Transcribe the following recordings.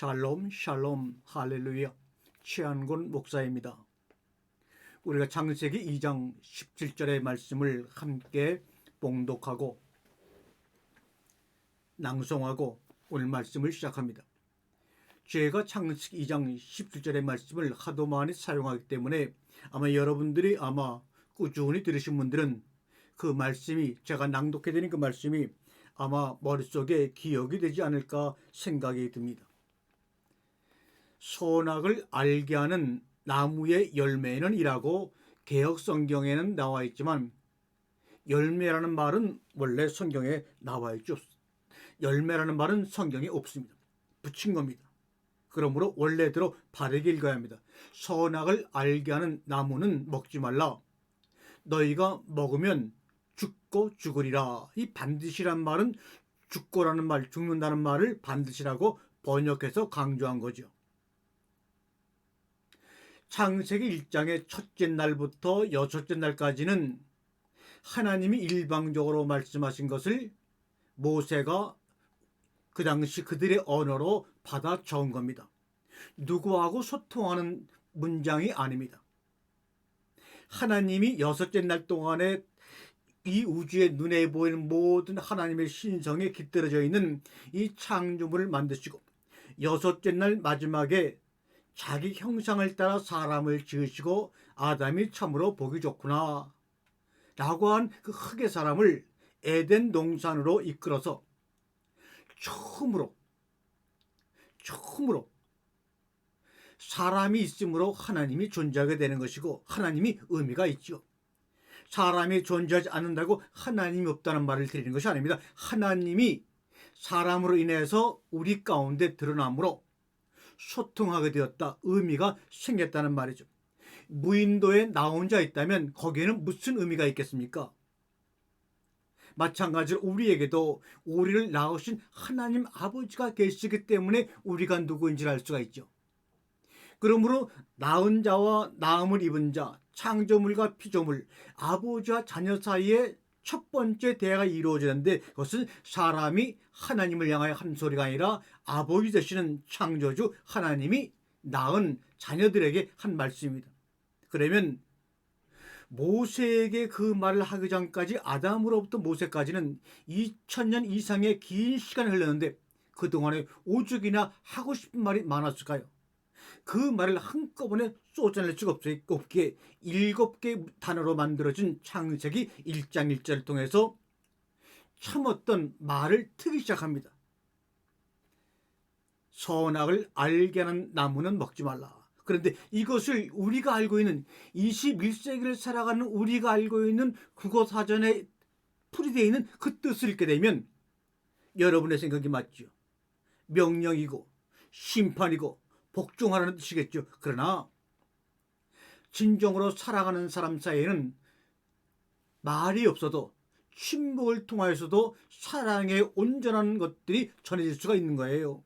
샬롬 샬롬 할렐루야. 최한곤 목사입니다. 우리가 창세기 2장 17절의 말씀을 함께 봉독하고 낭송하고 오늘 말씀을 시작합니다. 제가 창세기 2장 17절의 말씀을 하도 많이 사용하기 때문에 아마 여러분들이 꾸준히 들으신 분들은 그 말씀이, 제가 낭독해드린 그 말씀이 아마 머릿속에 기억이 되지 않을까 생각이 듭니다. 선악을 알게 하는 나무의 열매는 이라고 개역 성경에는 나와 있지만, 열매라는 말은 원래 성경에 나와 있죠. 열매라는 말은 성경에 없습니다. 붙인 겁니다. 그러므로 원래대로 바르게 읽어야 합니다. 선악을 알게 하는 나무는 먹지 말라. 너희가 먹으면 죽고 죽으리라. 이 반드시란 말은 죽고라는 말, 죽는다는 말을 반드시라고 번역해서 강조한 거죠. 창세기 1장의 첫째 날부터 여섯째 날까지는 하나님이 일방적으로 말씀하신 것을 모세가 그 당시 그들의 언어로 받아 적은 겁니다. 누구하고 소통하는 문장이 아닙니다. 하나님이 여섯째 날 동안에 이 우주의 눈에 보이는 모든 하나님의 신성에 깃들어져 있는 이 창조물을 만드시고, 여섯째 날 마지막에 자기 형상을 따라 사람을 지으시고 아담이 참으로 보기 좋구나 라고 한 그 흙의 사람을 에덴 동산으로 이끌어서 처음으로 사람이 있으므로 하나님이 존재하게 되는 것이고, 하나님이 의미가 있죠. 사람이 존재하지 않는다고 하나님이 없다는 말을 드리는 것이 아닙니다. 하나님이 사람으로 인해서 우리 가운데 드러남으로 소통하게 되었다, 의미가 생겼다는 말이죠. 무인도에 나 혼자 있다면 거기에는 무슨 의미가 있겠습니까? 마찬가지로 우리에게도 우리를 낳으신 하나님 아버지가 계시기 때문에 우리가 누구인지 알 수가 있죠. 그러므로 낳은 자와 낳음을 입은 자, 창조물과 피조물, 아버지와 자녀 사이에 첫 번째 대화가 이루어지는데, 그것은 사람이 하나님을 향하여 한 소리가 아니라 아버지 되시는 창조주 하나님이 낳은 자녀들에게 한 말씀입니다. 그러면 모세에게 그 말을 하기 전까지, 아담으로부터 모세까지는 2000년 이상의 긴 시간이 흘렀는데 그동안에 오죽이나 하고 싶은 말이 많았을까요? 그 말을 한꺼번에 쏟아낼 수가 없기에 7개 단어로 만들어진 창세기 1장 1절을 통해서 참었던 말을 트기 시작합니다. 선악을 알게 하는 나무는 먹지 말라. 그런데 이것을 우리가 알고 있는 21세기를 살아가는 우리가 알고 있는 국어사전에 풀이되어 있는 그 뜻을 읽게 되면 여러분의 생각이 맞죠. 명령이고 심판이고 복종하라는 뜻이겠죠. 그러나 진정으로 살아가는 사람 사이에는 말이 없어도 침묵을 통하여서도 사랑의 온전한 것들이 전해질 수가 있는 거예요.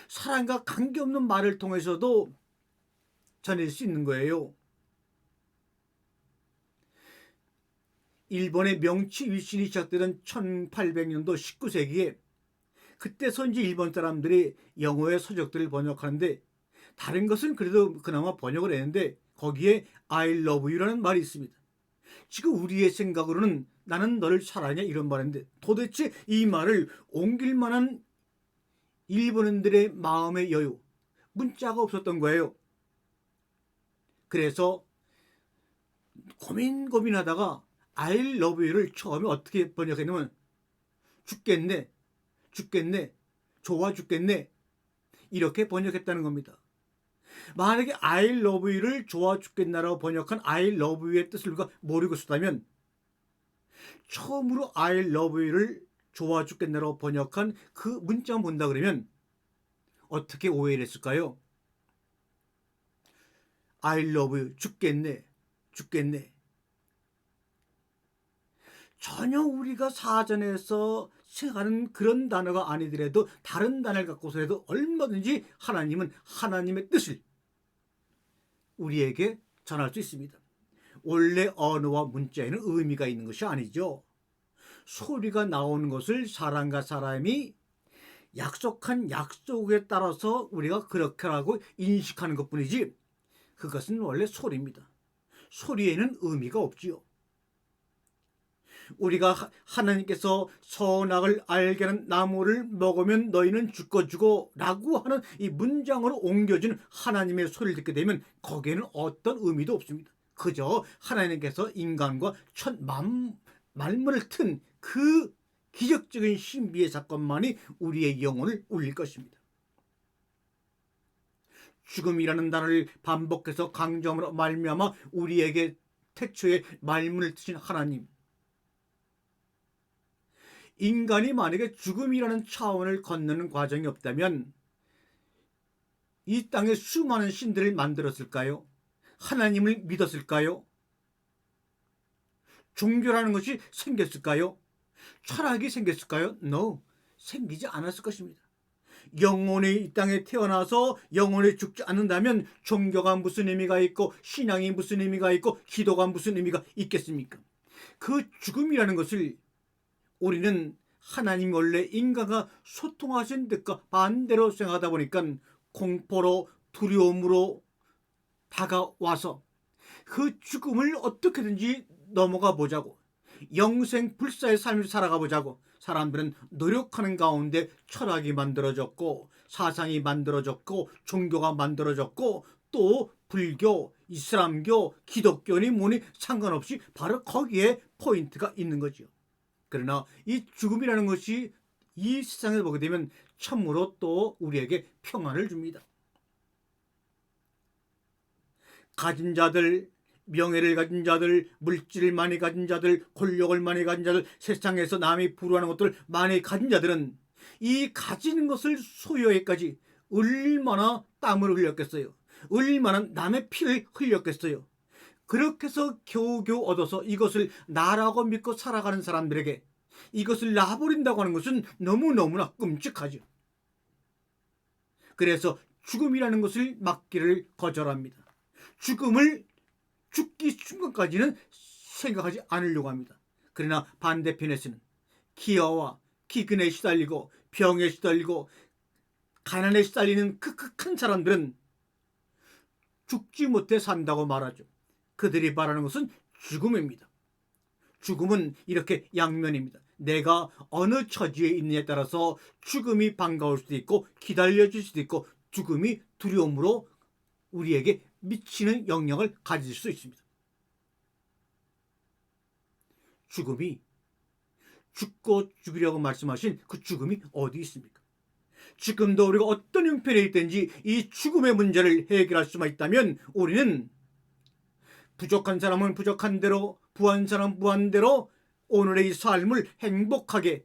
사랑과 관계없는 말을 통해서도 전해질 수 있는 거예요. 일본의 명치 위신이 시작되던 1800년도 19세기에 그때 선지 일본 사람들이 영어의 서적들을 번역하는데, 다른 것은 그래도 그나마 번역을 했는데 거기에 I love you라는 말이 있습니다. 지금 우리의 생각으로는 나는 너를 사랑해 이런 말인데, 도대체 이 말을 옮길 만한 일본인들의 마음의 여유, 문자가 없었던 거예요. 그래서 고민하다가 I love you를 처음에 어떻게 번역했냐면 죽겠네, 좋아 죽겠네, 이렇게 번역했다는 겁니다. 만약에 I love you를 좋아 죽겠나라고 번역한 I love you의 뜻을 우리가 모르고 있었다면, 처음으로 I love you를 좋아 죽겠나라고 번역한 그 문자만 본다 그러면 어떻게 오해를 했을까요? I love you, 죽겠네. 전혀 우리가 사전에서 생각하는 그런 단어가 아니더라도 다른 단어를 갖고서라도 얼마든지 하나님은 하나님의 뜻을 우리에게 전할 수 있습니다. 원래 언어와 문자에는 의미가 있는 것이 아니죠. 소리가 나오는 것을 사람과 사람이 약속한 약속에 따라서 우리가 그렇게라고 인식하는 것뿐이지 그것은 원래 소리입니다. 소리에는 의미가 없지요. 우리가 하나님께서 선악을 알게 하는 나무를 먹으면 너희는 죽고 라고 하는 이 문장으로 옮겨진 하나님의 소리를 듣게 되면 거기에는 어떤 의미도 없습니다. 그저 하나님께서 인간과 첫 말문을 튼 그 기적적인 신비의 사건만이 우리의 영혼을 울릴 것입니다. 죽음이라는 단어를 반복해서 강조함으로 말미암아 우리에게 태초에 말문을 트신 하나님, 인간이 만약에 죽음이라는 차원을 건너는 과정이 없다면 이 땅에 수많은 신들을 만들었을까요? 하나님을 믿었을까요? 종교라는 것이 생겼을까요? 철학이 생겼을까요? No, 생기지 않았을 것입니다. 영혼이 이 땅에 태어나서 영혼이 죽지 않는다면 종교가 무슨 의미가 있고 신앙이 무슨 의미가 있고 기도가 무슨 의미가 있겠습니까? 그 죽음이라는 것을 우리는 하나님 원래 인간과 소통하신 뜻과 반대로 생각하다 보니까 공포로 두려움으로 다가와서 그 죽음을 어떻게든지 넘어가 보자고, 영생 불사의 삶을 살아가 보자고 사람들은 노력하는 가운데 철학이 만들어졌고 사상이 만들어졌고 종교가 만들어졌고 또 불교, 이슬람교, 기독교니 뭐니 상관없이 바로 거기에 포인트가 있는 거죠. 그러나 이 죽음이라는 것이 이 세상을 보게 되면 참으로 또 우리에게 평안을 줍니다. 가진 자들, 명예를 가진 자들, 물질을 많이 가진 자들, 권력을 많이 가진 자들, 세상에서 남이 부러워하는 것들 많이 가진 자들은 이 가지는 것을 소유하기까지 얼마나 땀을 흘렸겠어요. 얼마나 남의 피를 흘렸겠어요. 그렇게 해서 겨우겨우 얻어서 이것을 나라고 믿고 살아가는 사람들에게 이것을 놔버린다고 하는 것은 너무너무나 끔찍하죠. 그래서 죽음이라는 것을 막기를 거절합니다. 죽음을 죽기 순간까지는 생각하지 않으려고 합니다. 그러나 반대편에서는 기아와 기근에 시달리고 병에 시달리고 가난에 시달리는 극한 사람들은 죽지 못해 산다고 말하죠. 그들이 말하는 것은 죽음입니다. 죽음은 이렇게 양면입니다. 내가 어느 처지에 있느냐에 따라서 죽음이 반가울 수도 있고 기다려질 수도 있고 죽음이 두려움으로 우리에게 미치는 영향을 가질 수 있습니다. 죽음이 죽고 죽으려고 말씀하신 그 죽음이 어디 있습니까? 지금도 우리가 어떤 형편에 있든지 이 죽음의 문제를 해결할 수만 있다면 우리는 부족한 사람은 부족한 대로, 부한 사람은 부한 대로 오늘의 이 삶을 행복하게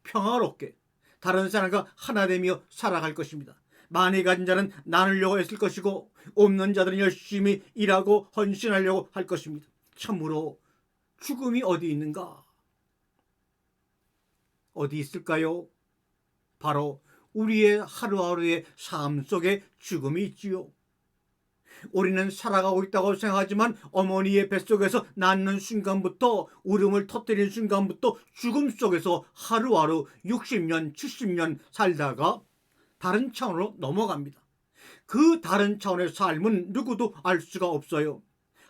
평화롭게 다른 사람과 하나 되며 살아갈 것입니다. 많이 가진 자는 나누려고 했을 것이고 없는 자들은 열심히 일하고 헌신하려고 할 것입니다. 참으로 죽음이 어디 있는가? 어디 있을까요? 바로 우리의 하루하루의 삶 속에 죽음이 있지요. 우리는 살아가고 있다고 생각하지만 어머니의 뱃속에서 낳는 순간부터 울음을 터뜨리는 순간부터 죽음 속에서 하루하루 60년, 70년 살다가 다른 차원으로 넘어갑니다. 그 다른 차원의 삶은 누구도 알 수가 없어요.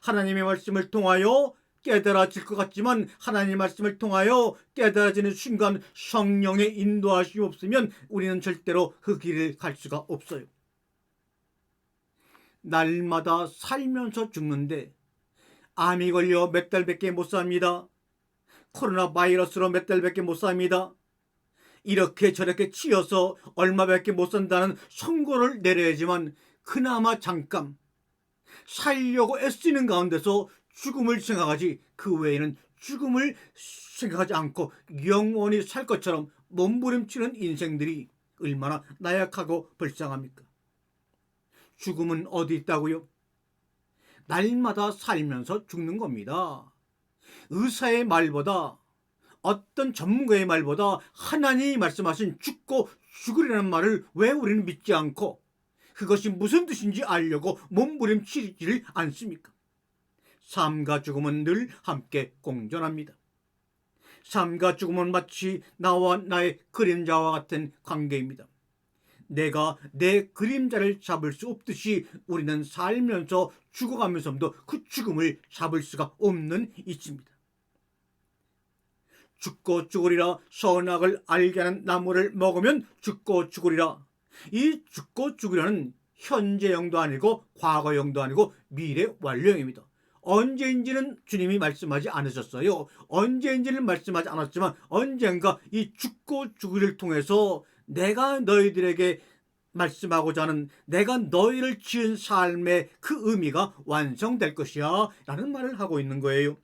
하나님의 말씀을 통하여 깨달아질 것 같지만 하나님의 말씀을 통하여 깨달아지는 순간 성령의 인도하심이 없으면 우리는 절대로 그 길을 갈 수가 없어요. 날마다 살면서 죽는데 암이 걸려 몇 달밖에 못 삽니다. 코로나 바이러스로 몇 달밖에 못 삽니다. 이렇게 저렇게 치여서 얼마밖에 못 산다는 선고를 내려야지만 그나마 잠깐 살려고 애쓰는 가운데서 죽음을 생각하지 그 외에는 죽음을 생각하지 않고 영원히 살 것처럼 몸부림치는 인생들이 얼마나 나약하고 불쌍합니까? 죽음은 어디 있다고요? 날마다 살면서 죽는 겁니다. 의사의 말보다 어떤 전문가의 말보다 하나님이 말씀하신 죽고 죽으리라는 말을 왜 우리는 믿지 않고 그것이 무슨 뜻인지 알려고 몸부림치지를 않습니까? 삶과 죽음은 늘 함께 공존합니다. 삶과 죽음은 마치 나와 나의 그림자와 같은 관계입니다. 내가 내 그림자를 잡을 수 없듯이 우리는 살면서 죽어가면서도 그 죽음을 잡을 수가 없는 이치입니다. 죽고 죽으리라. 선악을 알게 하는 나무를 먹으면 죽고 죽으리라. 이 죽고 죽으리라는 현재형도 아니고 과거형도 아니고 미래 완료형입니다. 언제인지는 주님이 말씀하지 않으셨어요. 언제인지는 말씀하지 않았지만 언젠가 이 죽고 죽으리를 통해서 내가 너희들에게 말씀하고자 하는, 내가 너희를 지은 삶의 그 의미가 완성될 것이야 라는 말을 하고 있는 거예요.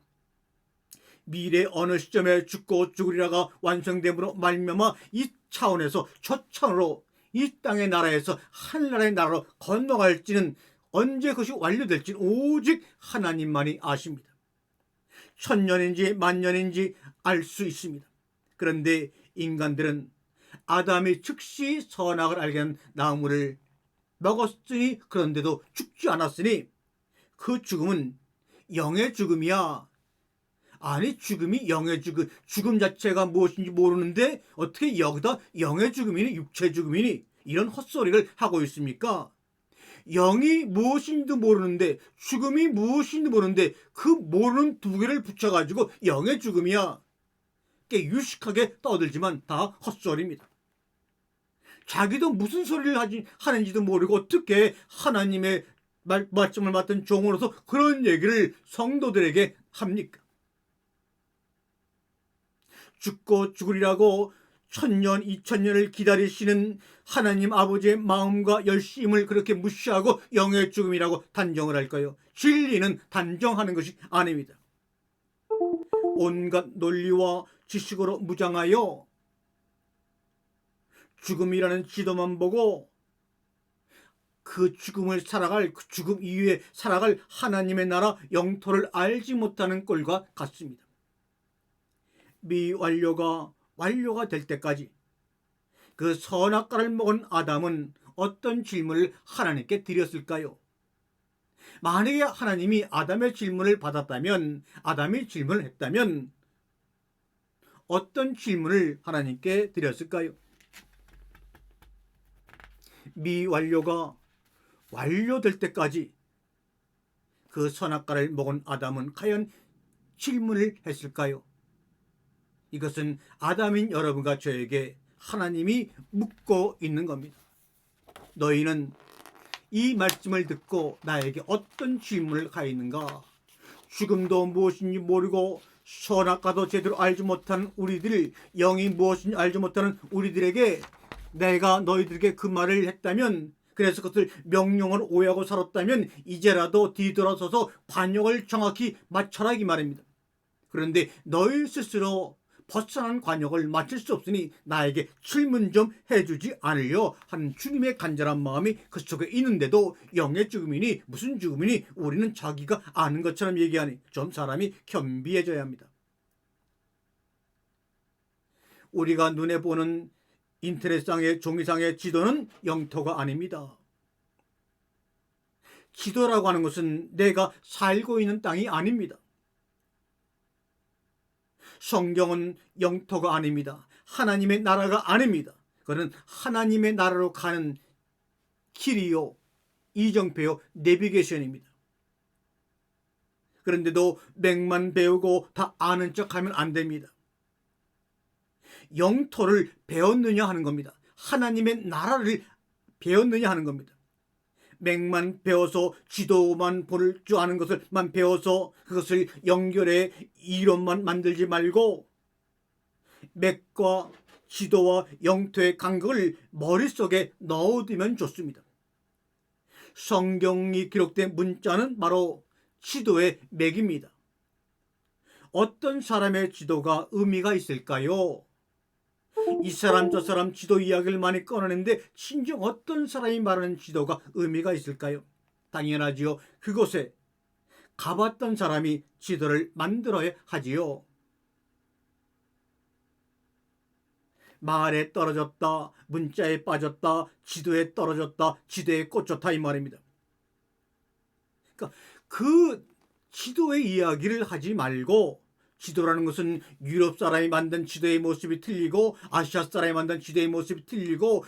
미래 어느 시점에 죽고 죽으리라가 완성됨으로 말미암아 이 차원에서 저 차원으로 이 땅의 나라에서 하늘나라의 나라로 건너갈지는, 언제 그것이 완료될지는 오직 하나님만이 아십니다. 천년인지 만년인지 알 수 있습니다. 그런데 인간들은 아담이 즉시 선악을 알게 한 나무를 먹었으니, 그런데도 죽지 않았으니 그 죽음은 영의 죽음이야. 아니, 죽음이 영의 죽음 자체가 무엇인지 모르는데 어떻게 여기다 영의 죽음이니 육체 죽음이니 이런 헛소리를 하고 있습니까? 영이 무엇인지도 모르는데, 죽음이 무엇인지도 모르는데 그 모르는 두 개를 붙여가지고 영의 죽음이야. 꽤 유식하게 떠들지만 다 헛소리입니다. 자기도 무슨 소리를 하는지도 모르고 어떻게 하나님의 말씀을 맡은 종으로서 그런 얘기를 성도들에게 합니까? 죽고 죽으리라고 천년, 2000년을 기다리시는 하나님 아버지의 마음과 열심을 그렇게 무시하고 영의 죽음이라고 단정을 할까요? 진리는 단정하는 것이 아닙니다. 온갖 논리와 지식으로 무장하여 죽음이라는 지도만 보고 그 죽음을 살아갈, 그 죽음 이후에 살아갈 하나님의 나라 영토를 알지 못하는 꼴과 같습니다. 미완료가 완료가 될 때까지 그 선악과를 먹은 아담은 어떤 질문을 하나님께 드렸을까요? 만약에 하나님이 아담의 질문을 받았다면, 아담이 질문을 했다면 어떤 질문을 하나님께 드렸을까요? 미완료가 완료될 때까지 그 선악과를 먹은 아담은 과연 질문을 했을까요? 이것은 아담인 여러분과 저에게 하나님이 묻고 있는 겁니다. 너희는 이 말씀을 듣고 나에게 어떤 질문을 하였는가? 죽음도 무엇인지 모르고 선악과도 제대로 알지 못하는 우리들, 영이 무엇인지 알지 못하는 우리들에게 내가 너희들에게 그 말을 했다면, 그래서 그것을 명령을 오해하고 살았다면 이제라도 뒤돌아서서 관역을 정확히 맞춰라 이 말입니다. 그런데 너희 스스로 벗어난 관역을 맞출 수 없으니 나에게 질문 좀 해주지 않으려 하는 주님의 간절한 마음이 그 속에 있는데도 영의 죽음이니 무슨 죽음이니 우리는 자기가 아는 것처럼 얘기하니 좀 사람이 겸비해져야 합니다. 우리가 눈에 보는 인터넷상의 종이상의 지도는 영토가 아닙니다. 지도라고 하는 것은 내가 살고 있는 땅이 아닙니다. 성경은 영토가 아닙니다. 하나님의 나라가 아닙니다. 그는 하나님의 나라로 가는 길이요, 이정표요, 내비게이션입니다. 그런데도 맥만 배우고 다 아는 척하면 안 됩니다. 영토를 배웠느냐 하는 겁니다. 하나님의 나라를 배웠느냐 하는 겁니다. 맥만 배워서 지도만 볼 줄 아는 것을만 배워서 그것을 연결해 이론만 만들지 말고 맥과 지도와 영토의 간극을 머릿속에 넣어두면 좋습니다. 성경이 기록된 문자는 바로 지도의 맥입니다. 어떤 사람의 지도가 의미가 있을까요? 이 사람 저 사람 지도 이야기를 많이 꺼내는데 진정 어떤 사람이 말하는 지도가 의미가 있을까요? 당연하지요. 그곳에 가봤던 사람이 지도를 만들어야 하지요. 말에 떨어졌다, 문자에 빠졌다, 지도에 떨어졌다, 지도에 꽂혔다 이 말입니다. 그러니까 그 지도의 이야기를 하지 말고 지도라는 것은 유럽 사람이 만든 지도의 모습이 틀리고 아시아 사람이 만든 지도의 모습이 틀리고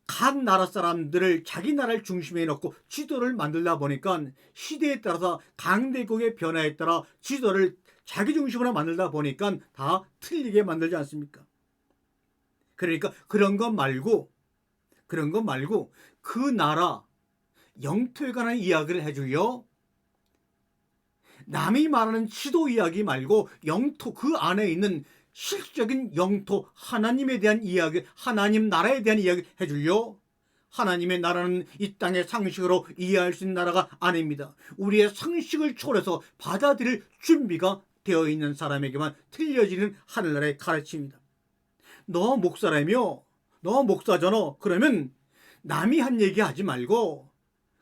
각 나라 사람들을 자기 나라를 중심에 놓고 지도를 만들다 보니까 시대에 따라서 강대국의 변화에 따라 지도를 자기 중심으로 만들다 보니까 다 틀리게 만들지 않습니까? 그러니까 그런 것 말고 그 나라 영토에 관한 이야기를 해주려 남이 말하는 지도 이야기 말고 영토 그 안에 있는 실질적인 영토 하나님에 대한 이야기, 하나님 나라에 대한 이야기 해주려. 하나님의 나라는 이 땅의 상식으로 이해할 수 있는 나라가 아닙니다. 우리의 상식을 초월해서 받아들일 준비가 되어 있는 사람에게만 들려지는 하늘나라의 가르침입니다. 너 목사라며? 너 목사잖아. 그러면 남이 한 얘기 하지 말고,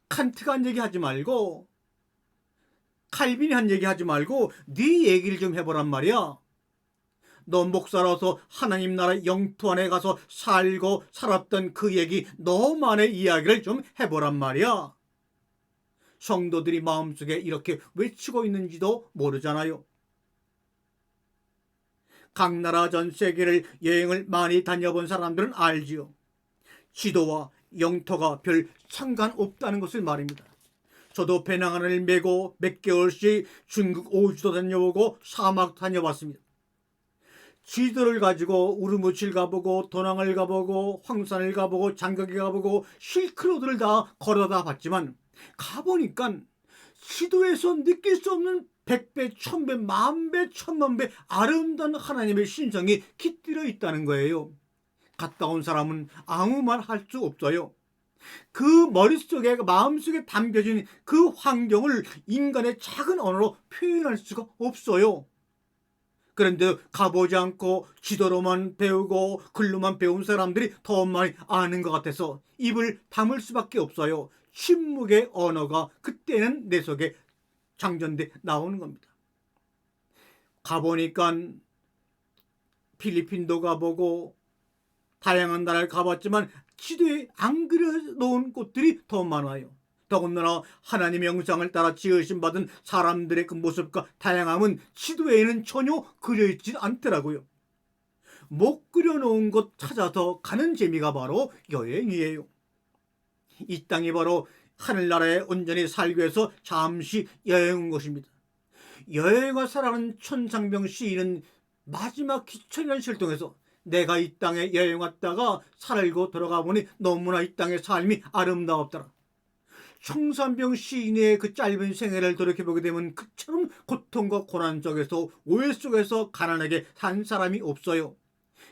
칸트가 한 얘기 하지 말고, 칼빈이 한 얘기 하지 말고 네 얘기를 좀 해보란 말이야. 너 목사라서 하나님 나라 영토 안에 가서 살고 살았던 그 얘기, 너만의 이야기를 좀 해보란 말이야. 성도들이 마음속에 이렇게 외치고 있는지도 모르잖아요. 각 나라 전 세계를 여행을 많이 다녀본 사람들은 알지요. 지도와 영토가 별 상관없다는 것을 말입니다. 저도 배낭을 메고 몇 개월씩 중국 오주도 다녀보고 사막 다녀봤습니다. 지도를 가지고 우르무치를 가보고 도낭을 가보고 황산을 가보고 장각에 가보고 실크로드를 다 걸어다 봤지만 가보니까 지도에서 느낄 수 없는 100배, 1000배, 만배, 1000만배 아름다운 하나님의 신성이 깃들어 있다는 거예요. 갔다 온 사람은 아무 말 할 수 없어요. 그 머릿속에 마음속에 담겨진 그 환경을 인간의 작은 언어로 표현할 수가 없어요. 그런데 가보지 않고 지도로만 배우고 글로만 배운 사람들이 더 많이 아는 것 같아서 입을 다물 수밖에 없어요. 침묵의 언어가 그때는 내 속에 장전돼 나오는 겁니다. 가보니까 필리핀도 가보고 다양한 나라를 가봤지만 지도에 안 그려놓은 곳들이 더 많아요. 더군다나 하나님의 형상을 따라 지으심 받은 사람들의 그 모습과 다양함은 지도에는 전혀 그려있지 않더라고요. 못 그려놓은 곳 찾아서 가는 재미가 바로 여행이에요. 이 땅이 바로 하늘나라에 온전히 살기 위해서 잠시 여행 온 것입니다. 여행과 살아가는 천상병 시인은 마지막 기천현실을 통해서 내가 이 땅에 여행 왔다가 살고 들어가 보니 너무나 이 땅의 삶이 아름다웠더라. 청산병 시인의 그 짧은 생애를 돌이켜보게 되면 그처럼 고통과 고난 속에서 오해 속에서 가난하게 산 사람이 없어요.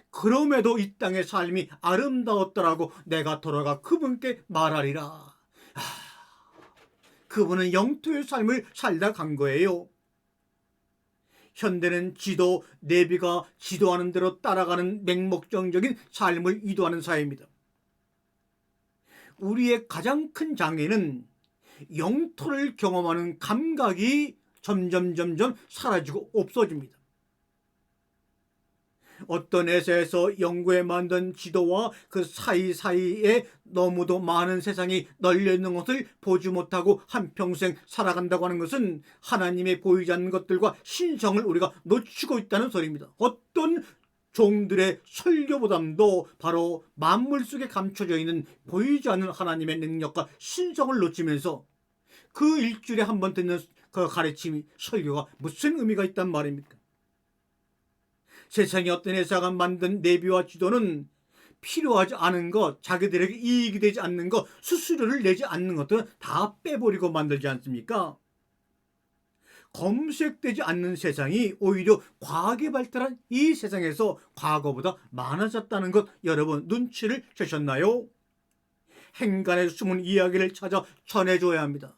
그럼에도 이 땅의 삶이 아름다웠더라고 내가 돌아가 그분께 말하리라. 그분은 영토의 삶을 살다 간 거예요. 현대는 지도, 내비가 지도하는 대로 따라가는 맹목적인 삶을 유도하는 사회입니다. 우리의 가장 큰 장애는 영토를 경험하는 감각이 점점 사라지고 없어집니다. 어떤 회사에서 연구에 만든 지도와 그 사이사이에 너무도 많은 세상이 널려있는 것을 보지 못하고 한평생 살아간다고 하는 것은 하나님의 보이지 않는 것들과 신성을 우리가 놓치고 있다는 소리입니다. 어떤 종들의 설교보담도 바로 만물 속에 감춰져 있는 보이지 않는 하나님의 능력과 신성을 놓치면서 그 일주일에 한 번 듣는 그 가르침이 설교가 무슨 의미가 있단 말입니까? 세상에 어떤 회사가 만든 내비와 지도는 필요하지 않은 것, 자기들에게 이익이 되지 않는 것, 수수료를 내지 않는 것들은 다 빼버리고 만들지 않습니까? 검색되지 않는 세상이 오히려 과학이 발달한 이 세상에서 과거보다 많아졌다는 것 여러분 눈치를 채셨나요? 행간의 숨은 이야기를 찾아 전해줘야 합니다.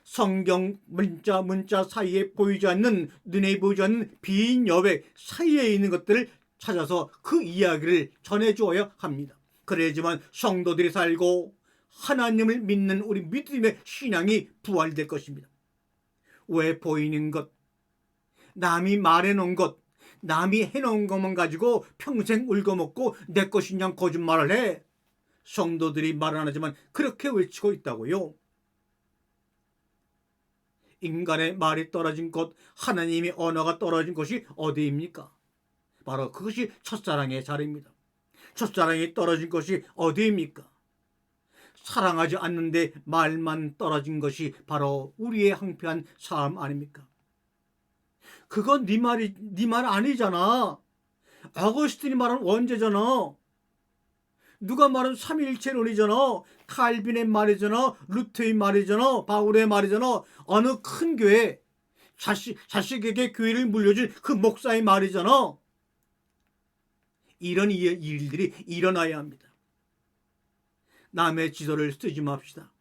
성경 문자 사이에 보이지 않는, 눈에 보이지 않는 빈 여백 사이에 있는 것들을 찾아서 그 이야기를 전해주어야 합니다. 그래야지만 성도들이 살고 하나님을 믿는 우리 믿음의 신앙이 부활될 것입니다. 왜 보이는 것, 남이 말해놓은 것, 남이 해놓은 것만 가지고 평생 울거먹고 내 것이냐 거짓말을 해? 성도들이 말은 안 하지만 그렇게 외치고 있다고요. 인간의 말이 떨어진 곳, 하나님의 언어가 떨어진 곳이 어디입니까? 바로 그것이 첫사랑의 자리입니다. 첫사랑이 떨어진 것이 어디입니까? 사랑하지 않는데 말만 떨어진 것이 바로 우리의 항폐한 삶 아닙니까? 그건 네 말 아니잖아. 어거스틴이 말한 원죄잖아. 누가 말한 삼위일체론이잖아. 칼빈의 말이잖아. 루터의 말이잖아. 바울의 말이잖아. 어느 큰 교회, 자식에게 교회를 물려준 그 목사의 말이잖아. 이런 일들이 일어나야 합니다. 남의 지도를 쓰지 맙시다.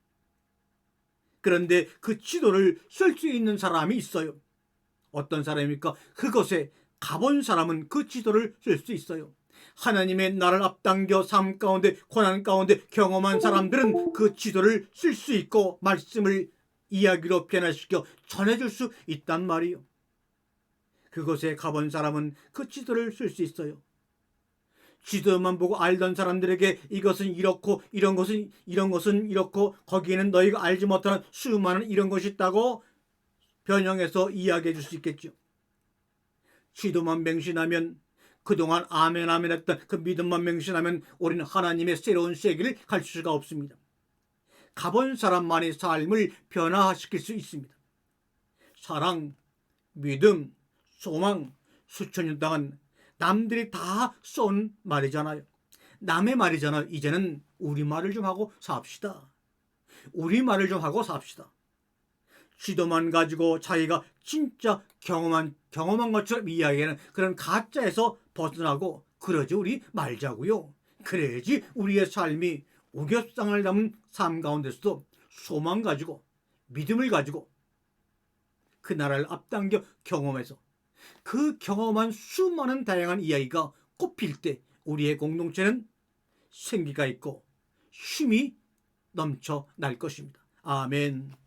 그런데 그 지도를 쓸 수 있는 사람이 있어요. 어떤 사람입니까? 그것에 가본 사람은 그 지도를 쓸 수 있어요. 하나님의 나를 앞당겨 삶 가운데 고난 가운데 경험한 사람들은 그 지도를 쓸 수 있고 말씀을 이야기로 변화시켜 전해줄 수 있단 말이요. 그곳에 가본 사람은 그 지도를 쓸 수 있어요. 지도만 보고 알던 사람들에게 이것은 이렇고 이런 것은 이렇고 거기에는 너희가 알지 못하는 수많은 이런 것이 있다고 변형해서 이야기해 줄 수 있겠죠. 지도만 맹신하면, 그동안 아멘 아멘 했던 그 믿음만 맹신하면 우리는 하나님의 새로운 세계를 갈 수가 없습니다. 가본 사람만의 삶을 변화시킬 수 있습니다. 사랑, 믿음, 소망, 수천 년 동안 남들이 다 쏜 말이잖아요. 남의 말이잖아요. 이제는 우리 말을 좀 하고 삽시다. 우리 말을 좀 하고 삽시다. 지도만 가지고 자기가 진짜 경험한 것처럼 이야기하는 그런 가짜에서 벗어나고 그러지 우리 말자고요. 그래야지 우리의 삶이 우겨쌍을 담은 삶 가운데서도 소망 가지고 믿음을 가지고 그 나라를 앞당겨 경험해서 그 경험한 수많은 다양한 이야기가 꼽힐 때 우리의 공동체는 생기가 있고 쉼이 넘쳐날 것입니다. 아멘.